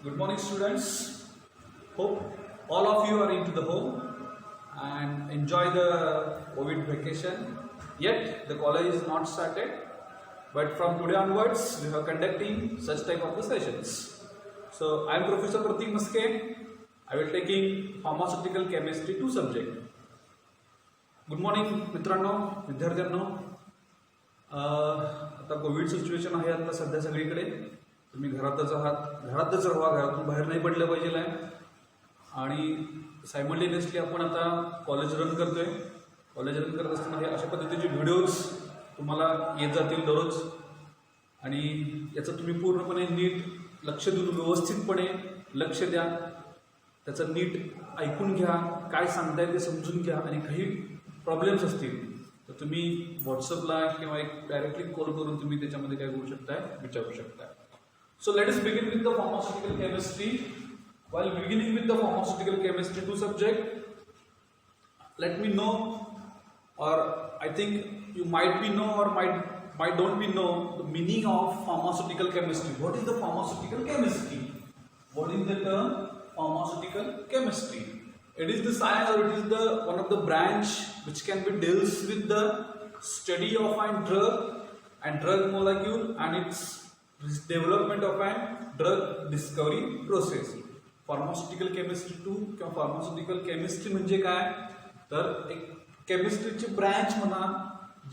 Good morning, students. Hope all of you are into the home and enjoy the COVID vacation. Yet the college is not started, but from today onwards we are conducting such type of the sessions. So I am Professor Pratik Maske. I will taking pharmaceutical chemistry 2 subject. Good morning मित्रांनो, विद्यार्थ्यांनो. आता Covid situation आहे आता सध्या सगळीकडे. तुम्ही घरातच आहात, घरातच राहा, घरातून बाहेर नाही पडलं पाहिजे आहे. आणि सायमल्टेनियसली आपण आता कॉलेज रन करतोय. कॉलेज रन करत असताना हे अशा पद्धतीचे व्हिडिओज तुम्हाला येत जातील दररोज. आणि याचं तुम्ही पूर्णपणे नीट लक्ष देऊन व्यवस्थितपणे लक्ष द्या. त्याचं नीट ऐकून घ्या, काय सांगताय ते समजून घ्या. आणि काही प्रॉब्लेम्स असतील तर तुम्ही व्हॉट्सअपला किंवा एक डायरेक्टली कॉल करून तुम्ही त्याच्यामध्ये काय करू शकताय, विचारू शकताय. So let us begin with the pharmaceutical chemistry. while beginning with the pharmaceutical chemistry 2 subject, let me know, or I think you might be know or might don't be know the meaning of pharmaceutical chemistry. What is the pharmaceutical chemistry? What is the term pharmaceutical chemistry? It is the science, or it is the one of the branch which can be deals with the study of a drug and drug molecule and its development of a drug discovery process. Pharmaceutical chemistry 2 किंवा pharmaceutical chemistry म्हणजे काय, तर एक केमिस्ट्रीची branch म्हणा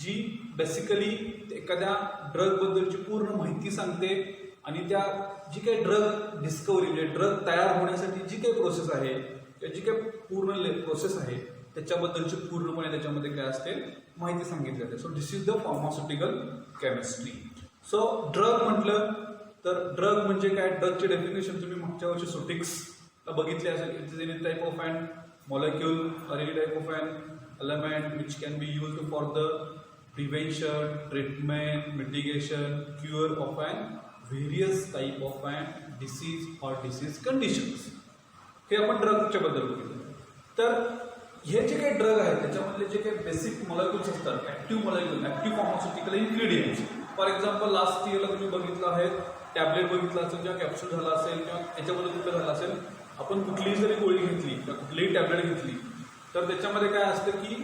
जी basically एखाद्या drug बद्दलची पूर्ण माहिती सांगते. आणि त्या जी काही ड्रग डिस्कवरी म्हणजे ड्रग तयार होण्यासाठी जी काही प्रोसेस आहे, जी काही पूर्ण प्रोसेस आहे त्याच्याबद्दलची पूर्णपणे त्याच्यामध्ये काय असते माहिती सांगितली जाते. So this is the pharmaceutical chemistry. So drug म्हटलं तर ड्रग म्हणजे काय, ड्रगचे डेफिनेशन तुम्ही मागच्या वर्षी सुटिक्सला बघितले असेल. It is any type of and molecule or any type of an element which can be used for the prevention, treatment, mitigation, cure of an various type of an disease or disease conditions. हे आपण ड्रगच्या बद्दल बघितलं. तर हे जे काही drug आहेत त्याच्यामधले जे काही बेसिक मॉलिक्युल्स असतात, active molecule, active pharmaceutical ingredients. For example last इयरला तुम्ही बघितलं आहे, टॅबलेट बघितलं असेल किंवा कॅप्सूल झाला असेल किंवा याच्यामध्ये कुठलं झालं असेल. आपण कुठलीही जरी गोळी घेतली किंवा कुठलीही टॅबलेट घेतली तर त्याच्यामध्ये काय असतं की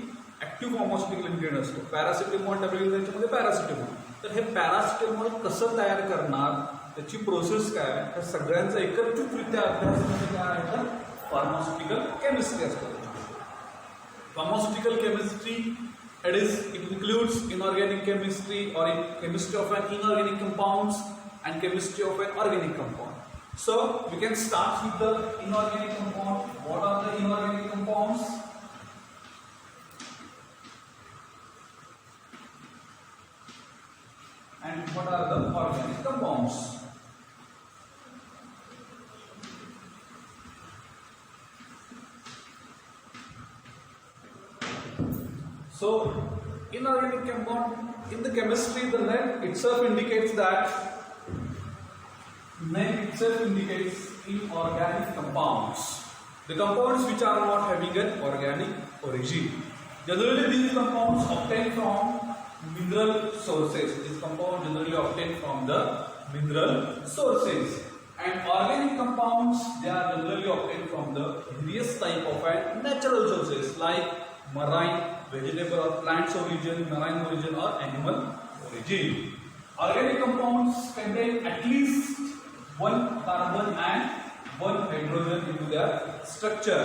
ऍक्टिव्ह फार्मास्युटिकल इन्ग्रेडियंट असतो. पॅरासिटेमॉल टॅबलेट त्याच्यामध्ये पॅरासिटेमॉल. तर हे पॅरासिटेमॉल कसं तयार करणार, त्याची प्रोसेस काय, त्या सगळ्यांचा एकत्रितरित्या अभ्यास म्हणजे काय आहे तर फार्मास्युटिकल केमिस्ट्री असतो. Pharmaceutical chemistry it includes inorganic chemistry or chemistry of an inorganic compounds and chemistry of an organic compound. So we can start with the inorganic compound. What are the inorganic compounds? And what are the organic compounds? So inorganic compound in the chemistry, the name itself indicates inorganic compounds. The compounds which are not having an organic origin. Generally these compounds obtained from mineral sources. These compounds generally obtained from the mineral sources. And organic compounds, they are generally obtained from the various type of natural sources like marine, vegetable or plants origin, marine origin or animal origin. Organic compounds contain at least one carbon and one hydrogen into their structure.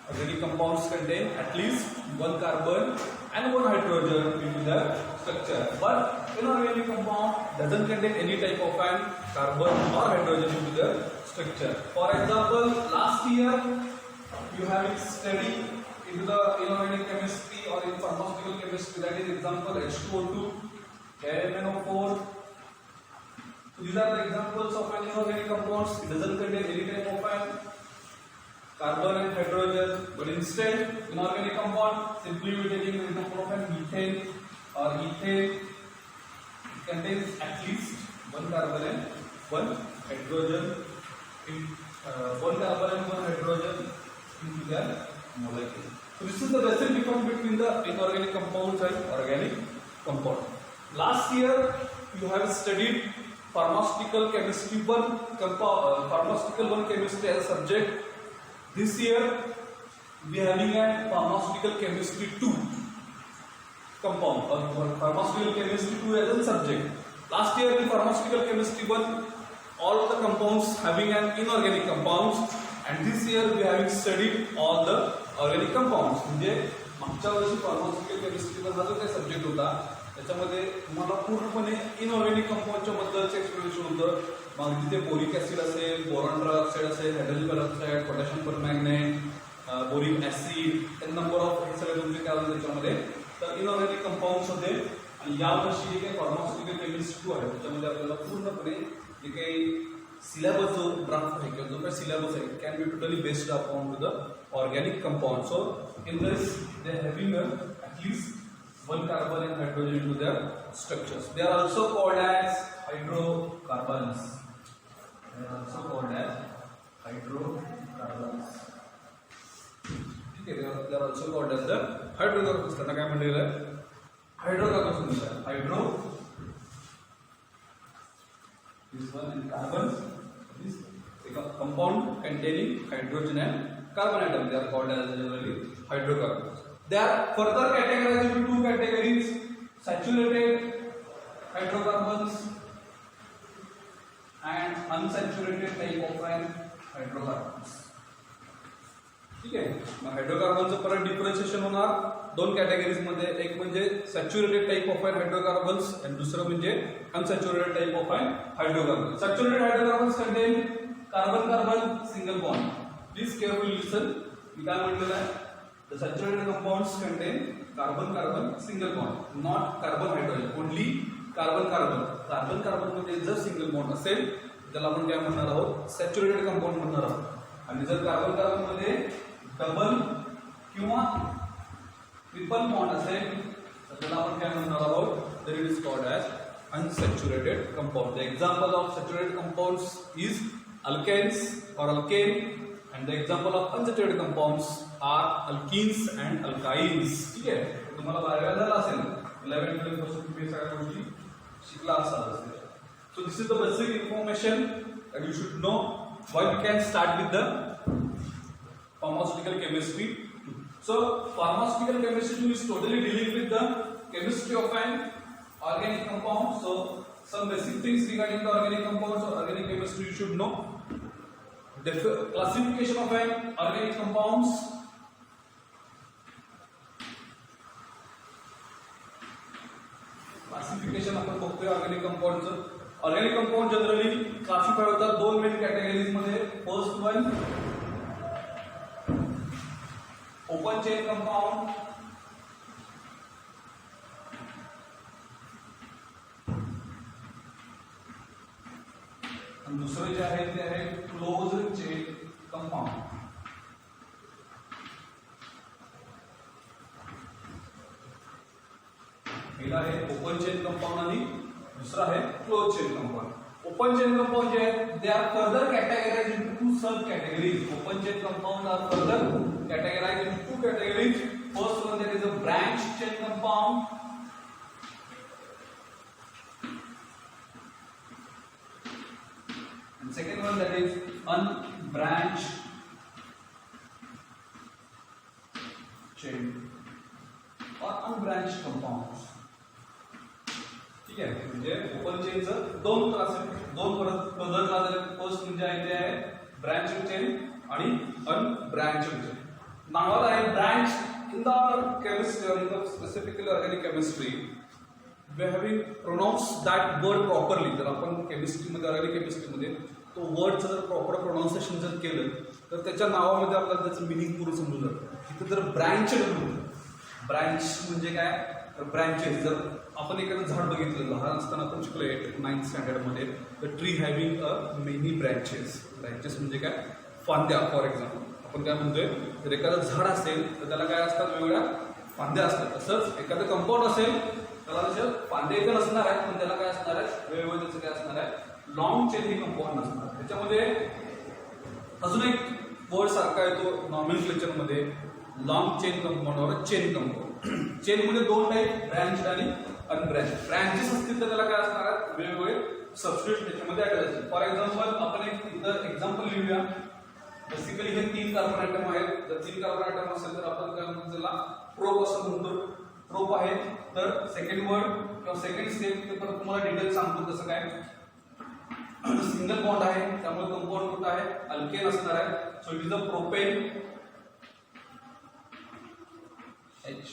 Organic compounds contain at least one carbon and one hydrogen into their structure. But inorganic compound doesn't contain any type of an carbon or hydrogen into their structure. For example, last year you have studied into the inorganic chemistry or in pharmaceutical chemistry, that is example H2O2, KMNO4. So these are the examples of an inorganic compounds. It doesn't contain any type of an carbon and hydrogen, but instead inorganic compound, simply we taking the example of an methane or ethane. It contains at least one carbon and one hydrogen one carbon and one hydrogen into their molecule. So this is the basic difference between the inorganic compounds and organic compound. Last year you have studied pharmaceutical chemistry 1 pharmaceutical 1 chemistry as a subject. This year we are having a pharmaceutical chemistry 2 compound or pharmaceutical chemistry 2 as a subject. Last year in pharmaceutical chemistry 1 all the compounds having an inorganic compounds, and this year we are having studied all the organic compounds. म्हणजे मागच्या वर्षी pharmaceutical केमिस्ट्रीचा हा जो काही subject होता त्याच्यामध्ये तुम्हाला पूर्णपणे इनऑर्गॅनिक कंपाऊंडच्या बद्दलचं एक्सप्लेनेशन होतं. मग तिथे बोरिक ऍसिड असेल, बोरॉन डायऑक्साइड असेल, hydrogen peroxide, potassium permanganate, boric acid, number of हे सगळे तुमचे काय होते त्याच्यामध्ये. तर इनऑर्गॅनिक कंपाऊंड्स होते. आणि यावर्षी जे काही फार्मास्युटिकल केमिस्ट्री 2 आहे त्याच्यामध्ये आपल्याला पूर्णपणे जे काही सिलेबस जो ड्राफ्ट आहे किंवा जो काही सिलेबस आहे can be totally based upon two the organic compound. So in this they having at least one carbon and hydrogen into their structures. They are also called as hydrocarbons. They are also called as hydrocarbons. Okay, they are also called as the hydrocarbons. त्यांना काय म्हणलेलं आहे? Hydrocarbons म्हणतात. Hydro this one and carbon is a compound containing hydrogen and carbon atom. They are called as generally hydrocarbons. They are further categorized into two categories: saturated hydrocarbons and unsaturated type of hydrocarbons. ठीक आहे. मग हायड्रोकार्बनचं परत differentiation होणार दोन categories मध्ये. एक म्हणजे saturated type of hydrocarbons आणि दुसरं म्हणजे unsaturated type of hydrocarbon. Saturated hydrocarbons contain carbon carbon single bond. Please carefully listen. मी काय म्हटलेलं आहे? The saturated compounds contain carbon carbon single bond, not carbon hydrogen, only carbon carbon. Carbon carbon मध्ये जर single bond असेल त्याला आपण काय म्हणणार आहोत? सॅच्युरेटेड कंपाऊंड म्हणणार आहोत. आणि जर कार्बन कार्बन मध्ये डबल किंवा ट्रिपल बॉन्ड असेल तर त्याला आपण काय म्हणणार आहोत? तर it is called as unsaturated compound. The example of saturated compounds is alkanes or alkane, and the example of unsaturated compounds are alkenes and alkynes. ठीक आहे. तुम्हाला बाहेर झाला असेल 11th 12th पासून तुम्ही सगळ्या गोष्टी शिकला असाल. So this is the basic information that you should know. Why we can start with the pharmaceutical chemistry. So pharmaceutical chemistry 2 is totally dealing with the chemistry of an organic compound. So some basic things regarding the organic compounds or organic chemistry you should know. The classification of an organic compounds. Classification आपण बघतोय organic कंपाऊंडचं. Organic compound generally classify होतात दोन main categories मध्ये. First one open chain compound, आणि दुसरे जे आहे ते आहे क्लोज्ड चेन कंपाऊंड. पहिला आहे ओपन चेन कंपाऊंड आणि दुसरा आहे close chain compound. Open chain compound जे आहे they are further categorized into two sub categories. Open chain compound are further categorized into two categories. First one, that is a branch chain compound, and second one, that is unbranched chain or unbranched compounds. ठीक आहे. म्हणजे open चेनचं दोन परत class आहेत. First म्हणजे आहे ते आहे ब्रँच चेन आणि अनब्रँच चेन. नावात आहे branch. In the chemistry or in the specifically organic chemistry we having pronounce that word properly. जर आपण केमिस्ट्रीमध्ये ऑर्गॅनिक केमिस्ट्रीमध्ये तो वर्डचं जर प्रॉपर प्रोनाउन्सिएशन जर केलं तर त्याच्या नावामध्ये आपल्याला त्याचं मिनिंग पूर्ण समजून जातं. तिथे जर ब्रँच ब्रँच म्हणजे काय? तर ब्रँचेस. जर आपण एखादं झाड बघितलं लहान असताना आपण शिकलो 8th 9th स्टँडर्डमध्ये, the tree having a many branches. Branches म्हणजे काय? फांद्या. फॉर एक्झाम्पल आपण काय म्हणतोय, जर एखादं झाड असेल तर त्याला काय असतात? वेगवेगळ्या फांद्या असतात. तसंच एखादं कंपाऊंड असेल त्याला जसं फांद्या इथे नसणार आहेत पण त्याला काय असणार आहे? वेगवेगळं त्याचं काय असणार आहे? लॉंग चेन ही कंपाऊंड असणार. त्याच्यामध्ये अजून एक वर्ड सारखा येतो नॉमेनक्लेचरमध्ये, लॉंग चेन कंपाऊंड और चेन कंपाऊंड. चेन मध्ये दोन टाईप, ब्रँच आणि अनब्रँच. ब्रँचेस असतील तर त्याला काय असणार आहेत? वेगवेगळे सबस्टिट्यूशन त्याच्यामध्ये अटॅच असेल. फॉर एक्झाम्पल आपण एक इथं एक्झाम्पल लिहूया. बेसिकली हे 3 कार्बन ॲटम आहेत. जर 3 कार्बन ॲटम असेल तर आपण काय म्हणतो त्याला प्रोप असं म्हणतो. प्रोप आहे. तर सेकंड वर्ड किंवा सेकंड स्टेप ते परत तुम्हाला डिटेल सांगतो कसं काय. सिंगल बॉन्ड आहे त्यामुळे कंपाऊंड कुठं आहे अल्केन असणार आहे. So it is a propane H.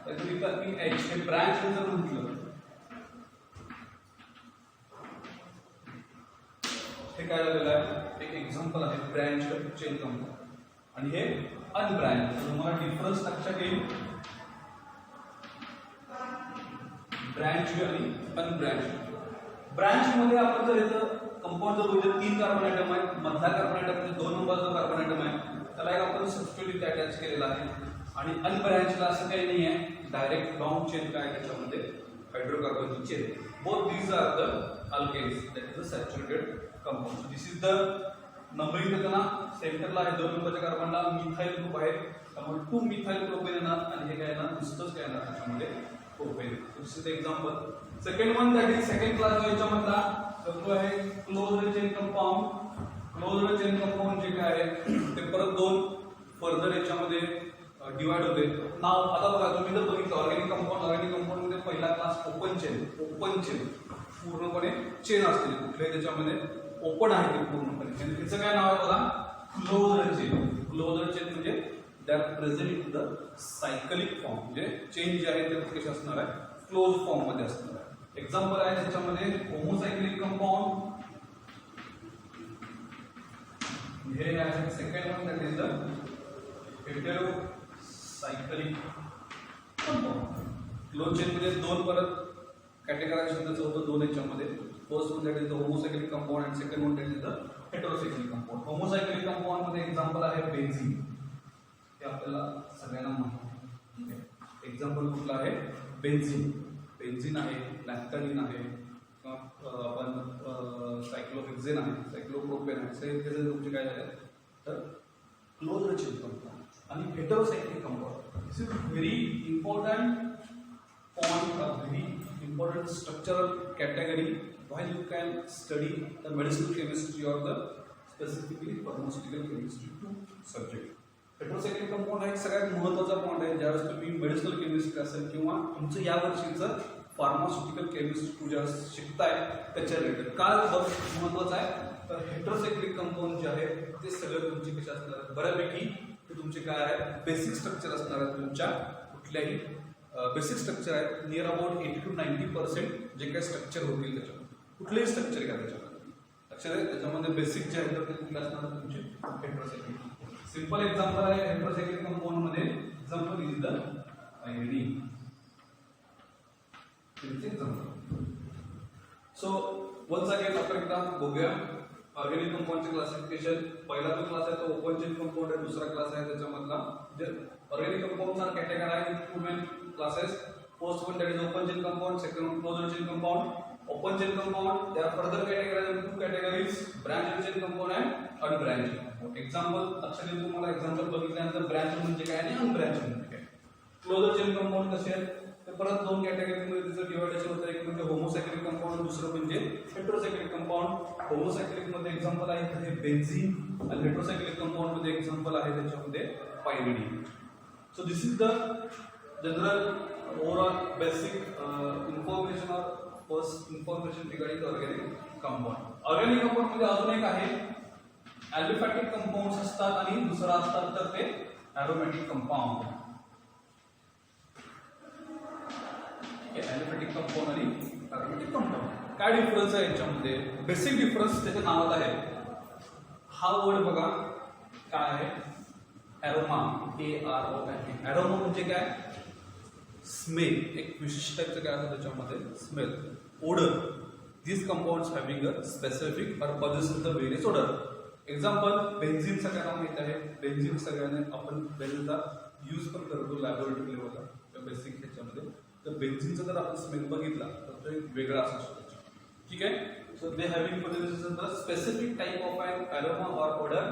H हे ब्रँच जर म्हटलं हे काय झालेलं आहे एक एक्झाम्पल आहे ब्रँच चेन कंपाऊंड आणि हे अनब्रँच. तुम्हाला डिफरन्स लक्षात येईल ब्रँच आणि अनब्रँच. ब्रँच मध्ये आपण जर इथं कंपाऊंड जर बघितलं 3 कार्बन ॲटम आहेत. मधला कार्बन ॲटम म्हणजे 2 नंबरचा कार्बन ॲटम आहे त्याला एक आपण सबस्टिट्यूट अटॅच केलेला आहे. आणि अनब्रँचला असं काही नाही आहे डायरेक्ट लॉंग चेन काय त्याच्यामध्ये हायड्रोकार्बनची chain. Both these are the alkanes that is the saturated compound. This is the numbering देताना सेंटरला आहे 2 नंबरच्या कार्बनला मिथाइल ग्रुप आहे त्यामुळे 2 मिथाइल प्रोपेन येणार आणि हे काय येणार नुसतंच काय येणार त्याच्यामध्ये propane. This is the example. Second one that is second class याच्यामधला जो आहे closed chain compound. Closed chain compound जे काय आहे ते परत 2 फर्दर याच्यामध्ये डिवाइड होते. नाव आता बघा तुम्ही जर बघितलं ऑर्गॅनिक कंपाऊंड मध्ये पहिला क्लास ओपन चेन पूर्णपणे चेन असते कुठल्याही त्याच्यामध्ये ओपन आहे ते पूर्णपणे. त्याचं काय नाव आहे बघा क्लोज्ड चेन. क्लोज्ड चेन म्हणजे that present in the cyclic form म्हणजे चेन जे आहे ते कसे असणार आहे क्लोज फॉर्म मध्ये असणार आहे. एक्झाम्पल आहे त्याच्यामध्ये होमोसायक्लिक कंपाऊंड. हे आहे second one that is the hetero cyclic compound. Close chain मध्ये 2 परत कॅटेगरायझेशन त्याचं होतं 2 याच्यामध्ये. First one that is the homocyclic compound and second one that is the heterocyclic compound. Homocyclic compound मध्ये एक्झाम्पल आहे बेन्झीन. हे आपल्याला सगळ्यांना माहिती आहे. एक्झाम्पल कुठलं आहे बेन्झीन. बेन्झीन आहे लॅक्टोनिन आहे आपण सायक्लोहेक्झेन आहे सायक्लोप्रोपेन आहे. त्याचे तुमचे काय झाले तर क्लोज्ड चेन कंपाऊंड. आणि heterocyclic compound this is very important point of very important structural category while you can study the medicinal chemistry or the specifically pharmaceutical chemistry two subject. Heterocyclic compound हा एक सगळ्यात महत्त्वाचा point आहे ज्यावेळेस तुम्ही medicinal chemistry असेल किंवा तुमचं या वर्षीचं फार्मास्युटिकल केमिस्ट्री ज्या शिकताय त्याच्या रिलेटेड. काय महत्त्वाचं आहे तर हेटेरोसायक्लिक कंपाऊंड जे आहे ते सगळं तुमचे कसे असणार बऱ्यापैकी ते तुमचे काय आहे बेसिक स्ट्रक्चर असणार आहे. तुमच्या कुठल्याही बेसिक स्ट्रक्चर आहे नियर अबाउट 80 to 90% जे काही स्ट्रक्चर होतील त्याच्यामध्ये कुठलेही स्ट्रक्चर घ्या त्याच्यामध्ये लक्षात आहे. त्याच्यामध्ये बेसिक जे आहे ते कुठले असणार तुमचे हेटेरोसायक्लिक. सिंपल एक्झाम्पल आहे हेटेरोसायक्लिक कंपाऊंड मध्ये example is the iodine. So once again आपण एकदा बघूया ऑर्गॅनिक कंपाऊंडचे क्लासिफिकेशन. पहिला जो क्लास आहे तो ओपन चेन कंपाऊंड आहे. दुसरा क्लास आहे त्याच्यामधला जे organic compounds are categorized in 2 main classes. First one that is open chain compound, second one closed chain compound. Open chain compound they are further categorized into 2 categories branched chain compound and unbranched compound. Example लक्षात येईल तुम्हाला example बघितल्यानंतर branch म्हणजे काय आणि अनब्रँच म्हणजे काय. Closed chain compound कसे आहेत ते परत 2 कॅटेगरीमध्ये त्याचं डिवायडेशन होतं. एक म्हणजे होमोसायक्लिक कंपाऊंड दुसरं म्हणजे हेटेरोसायक्लिक कंपाऊंड. होमोसायक्लिक मध्ये एक्झाम्पल आहे ते बेन्झीन आणि हेटेरोसायक्लिक कंपाऊंड मध्ये एक्झाम्पल आहे त्याच्यामध्ये pyridine. So this is the general overall basic information or first information regarding the organic compound. Organic compound मध्ये अजून एक आहे ॲलिफॅटिक कंपाऊंड्स असतात आणि दुसरा असतात तर ते ॲरोमॅटिक कंपाऊंड. ॲलिफॅटिक कंपाऊंड आणि ॲरोमॅटिक कंपाऊंड काय डिफरन्स आहे याच्यामध्ये. बेसिक डिफरन्स त्याच्या नावात आहे. हा वर्ड बघा काय आहे ॲरोमा AROMA. ॲरोमा म्हणजे काय स्मेल. एक विशिष्ट टाईपचं काय असतं त्याच्यामध्ये smell odour. these compounds having a specific or possessing the various odor. Example benzene सगळ्यांना माहित आहे. बेन्झीन सगळ्यांना आपण बेन्झीनचा यूज पण करतो लॅबोरेटरी लेवलला त्या बेसिक ह्याच्यामध्ये. तर बेन्झीनचा जर आपण स्मेल बघितला तर तो एक वेगळा असू शकतो. ठीक आहे. So they having possesses the specific type of an aroma or odor.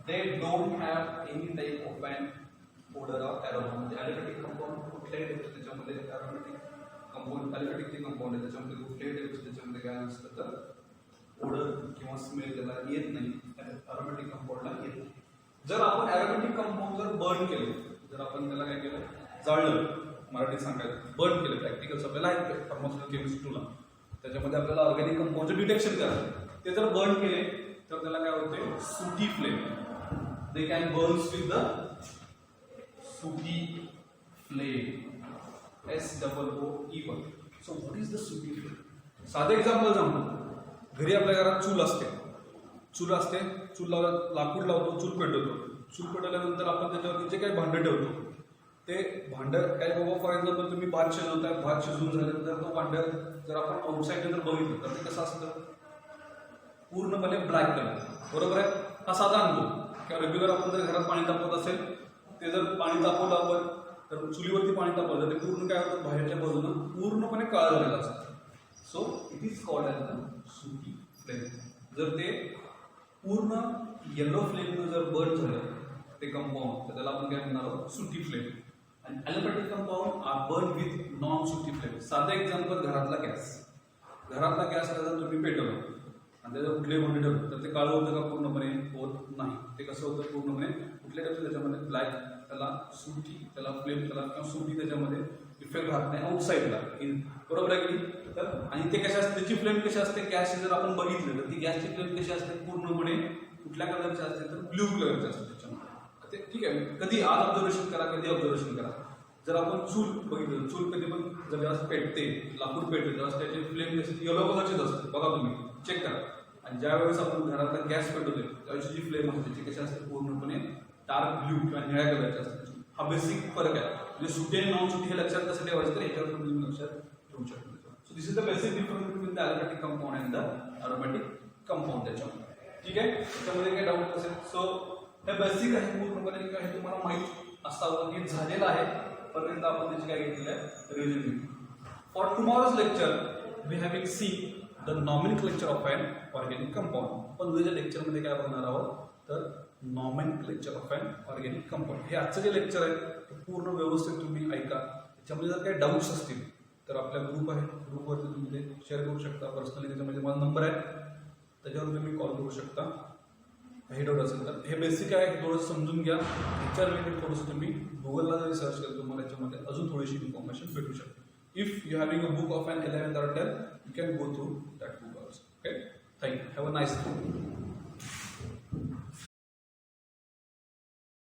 They don't have any type of an odor or aroma. म्हणजे ॲरोमॅटिक कंपाऊंड कुठल्याही टाईपचं त्याच्यामध्ये ॲरोमॅटिक कंपाऊंड ॲलिफॅटिक ते कंपाऊंड आहे, त्याच्यामध्ये कुठल्याही टाईपचं त्याच्यामध्ये काय नसतं तर ओडर किंवा स्मेल त्याला येत नाही, अरोमॅटिक कंपाऊंडला येत नाही. जर आपण अरोमॅटिक कंपाऊंड जर बर्न केले, जर आपण त्याला काय केलं, जाळलं, मराठीत सांगायचं बर्न केलं, प्रॅक्टिकल्स आपल्याला आहेत फार्मास्युटिकल केमिस्ट्रीला, त्याच्यामध्ये आपल्याला ऑर्गॅनिक कंपाऊंडचं डिटेक्शन करायचं. ते जर बर्न केले तर त्याला काय होते, सुटी flame. They can Burns with the सुटी flame, SOOE1. So what is the सुटी फ्लेम? साधं एक्झाम्पल सांगतो. घरी आपल्या घरात चूल असते, चूल लावला, लाकूड लावतो, चूल पेटवतो. चूल पेटवल्यानंतर आपण त्याच्यावरती जे काही भांडं ठेवतो, ते भांडं काय बाबा, फॉर एक्झाम्पल तुम्ही भात शिजवताय, भात शिजवून झाल्यानंतर तो भांडं जर आपण आउटसाईडने जर बघितलं तर ते कसं असतं, पूर्णपणे ब्लॅक कलर, बरोबर आहे. हा साधा अनुभव किंवा रेग्युलर आपण जर घरात पाणी तापवत असेल, ते जर पाणी तापवलं आपण तर चुलीवरती पाणी तापवलं ते पूर्ण काय होतं, बाहेरच्या बाजूनं पूर्णपणे काळं झालेलं असतं. So it is called as the सुटी फ्लेम. जर ते पूर्ण येलो फ्लेमनं जर बर्न झालं ते कंपाऊंड, तर त्याला आपण काय म्हणणार आहोत, सुटी फ्लेम. आणि aliphatic compound are burn with non sooty flame. साधं एक्झाम्पल, घरातला गॅस जर तुम्ही पेटवलं आणि त्याचं कुठलेही भांडे ठेवलं तर ते काळं होतं का? पूर्णपणे होत नाही. ते कसं होतं, पूर्णपणे कुठल्या टाईपचं त्याच्यामध्ये ब्लॅक, त्याला सुटी, त्याला फ्लेम, त्याला किंवा सुटी त्याच्यामध्ये इफेक्ट राहत नाही आउटसाईडला, बरोबर आहे की. तर आणि ते कशा असते, त्याची फ्लेम कशी असते, गॅसची जर आपण बघितलं तर ती गॅसची फ्लेम कशी असते, पूर्णपणे कुठल्या कलरची असते तर ब्ल्यू कलरची असते त्याच्यामध्ये. ते ठीक आहे, कधी आज ऑब्झर्वेशन करा, कधी ऑब्झर्वेशन करा. जर आपण चूल बघितलं, चूल कधी पण जेव्हा पेटते, लाकूड पेटते, तेव्हा त्याची फ्लेम कशी येलो कलरचीच असते, बघा तुम्ही चेक करा. आणि ज्या वेळेस आपण घरातला गॅस पेटवतोय त्याची जी फ्लेम असते त्याची कशी असते, पूर्णपणे डार्क ब्ल्यू किंवा निळ्या कलरची असते. हा बेसिक फरक आहे. म्हणजे सुटी आणि नॉन सुटी हे लक्षात कसं ठेवायचं तर याच्यावर तुम्ही लक्षात ठेवू शकता. So this is the basic difference between the aliphatic compound and the aromatic compound त्याच्यामध्ये. ठीक आहे, त्याच्यामध्ये काही डाऊट असेल. सो हे बेसिक आहे पूर्णपणे, हे तुम्हाला माहीत असावं की झालेलं आहे, पर्यंत आपण त्याची काय घेतलेलं आहे, review. For tomorrow's lecture we having see the nomenclature of an organic compound. पण उद्याच्या लेक्चरमध्ये काय बघणार आहोत तर nomenclature of an organic compound. हे आजचं जे लेक्चर आहे ते पूर्ण व्यवस्थित तुम्ही ऐका. त्याच्यामध्ये जर काही डाऊट्स असतील तर आपला ग्रुप आहे, ग्रुपवरती तुम्ही ते शेअर करू शकता पर्सनली. त्याच्यामध्ये माझा नंबर आहे, त्याच्यावर तुम्ही कॉल करू शकता. काही डाऊट असेल तर हे बेसिक आहे, हे थोडंसं समजून घ्या. ह्याच्या रिलेटेड थोडंसं तुम्ही गुगलला जरी सर्च केलं तुम्हाला याच्यामध्ये अजून थोडीशी इन्फॉर्मेशन भेटू शकते. If you having a book of an 11th or 12th, you can go through that book also. Okay, thank you. Have a nice day.